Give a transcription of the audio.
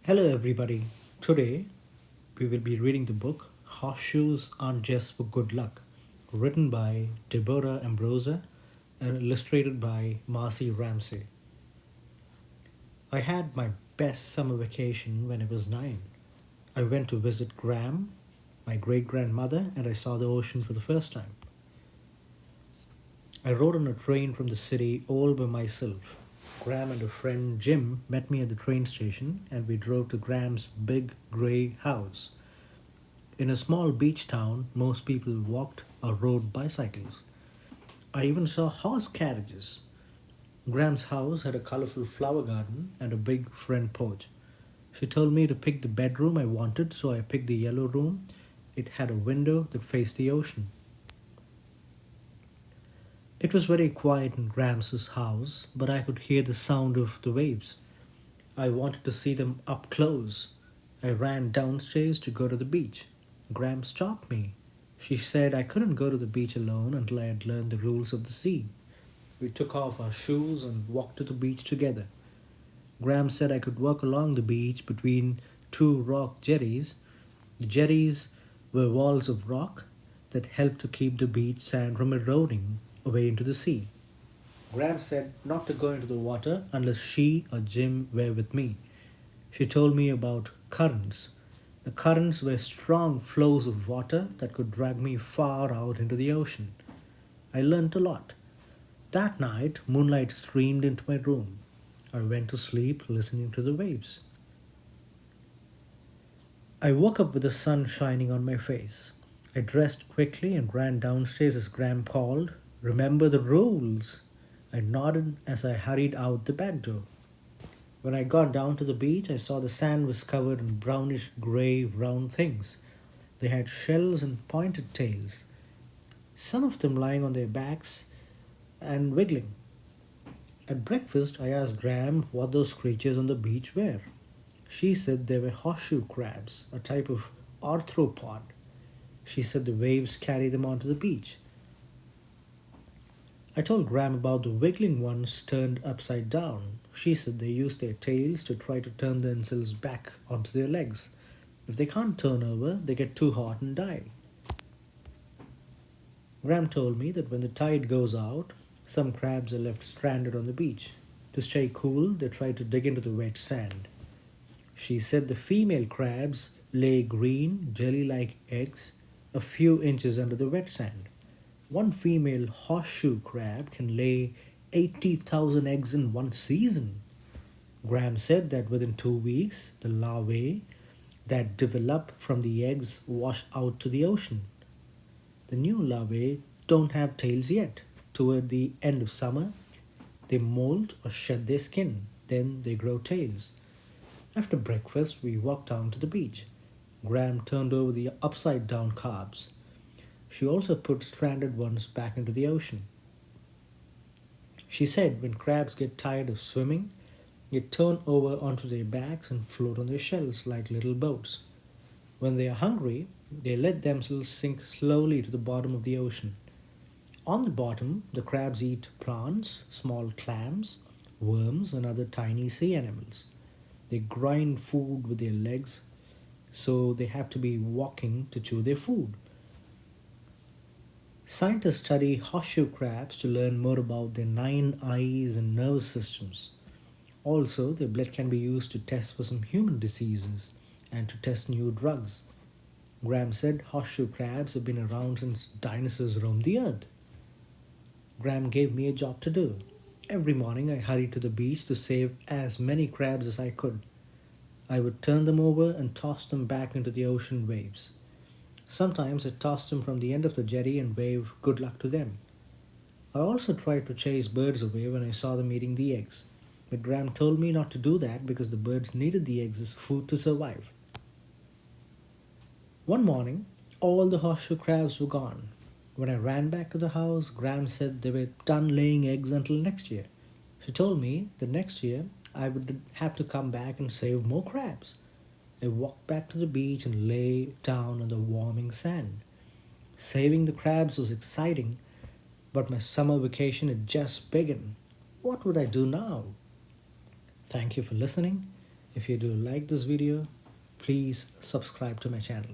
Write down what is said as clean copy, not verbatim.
Hello, everybody. Today we will be reading the book Horseshoes Aren't Just for Good Luck, written by Deborah Ambrosa and illustrated by Marcy Ramsey. I had my best summer vacation when I was 9. I went to visit Graham, my great grandmother, and I saw the ocean for the first time. I rode on a train from the city all by myself. Graham and a friend Jim met me at the train station and we drove to Graham's big grey house. In a small beach town, most people walked or rode bicycles. I even saw horse carriages. Graham's house had a colorful flower garden and a big front porch. She told me to pick the bedroom I wanted, so I picked the yellow room. It had a window that faced the ocean. It was very quiet in Graham's house, but I could hear the sound of the waves. I wanted to see them up close. I ran downstairs to go to the beach. Graham stopped me. She said I couldn't go to the beach alone until I had learned the rules of the sea. We took off our shoes and walked to the beach together. Graham said I could walk along the beach between two rock jetties. The jetties were walls of rock that helped to keep the beach sand from eroding away into the sea. Graham said not to go into the water unless she or Jim were with me. She told me about currents. The currents were strong flows of water that could drag me far out into the ocean. I learned a lot. That night, moonlight streamed into my room. I went to sleep listening to the waves. I woke up with the sun shining on my face. I dressed quickly and ran downstairs as Graham called, "Remember the rules." I nodded as I hurried out the back door. When I got down to the beach, I saw the sand was covered in brownish gray round things. They had shells and pointed tails, some of them lying on their backs and wiggling. At breakfast, I asked Graham what those creatures on the beach were. She said they were horseshoe crabs, a type of arthropod. She said the waves carry them onto the beach. I told Graham about the wiggling ones turned upside down. She said they use their tails to try to turn themselves back onto their legs. If they can't turn over, they get too hot and die. Graham told me that when the tide goes out, some crabs are left stranded on the beach. To stay cool, they try to dig into the wet sand. She said the female crabs lay green, jelly like eggs a few inches under the wet sand. One female horseshoe crab can lay 80,000 eggs in one season. Graham said that within 2 weeks, the larvae that develop from the eggs wash out to the ocean. The new larvae don't have tails yet. Toward the end of summer, they molt or shed their skin. Then they grow tails. After breakfast, we walked down to the beach. Graham turned over the upside down carbs. She also put stranded ones back into the ocean. She said when crabs get tired of swimming, they turn over onto their backs and float on their shells like little boats. When they are hungry, they let themselves sink slowly to the bottom of the ocean. On the bottom, the crabs eat plants, small clams, worms, and other tiny sea animals. They grind food with their legs, so they have to be walking to chew their food. Scientists study horseshoe crabs to learn more about their 9 eyes and nervous systems. Also, their blood can be used to test for some human diseases and to test new drugs. Graham said horseshoe crabs have been around since dinosaurs roamed the earth. Graham gave me a job to do. Every morning I hurried to the beach to save as many crabs as I could. I would turn them over and toss them back into the ocean waves. Sometimes I tossed them from the end of the jetty and waved good luck to them. I also tried to chase birds away when I saw them eating the eggs. But Graham told me not to do that because the birds needed the eggs as food to survive. One morning, all the horseshoe crabs were gone. When I ran back to the house, Graham said they were done laying eggs until next year. She told me that next year I would have to come back and save more crabs. I walked back to the beach and lay down on the warming sand. Saving the crabs was exciting, but my summer vacation had just begun. What would I do now? Thank you for listening. If you do like this video, please subscribe to my channel.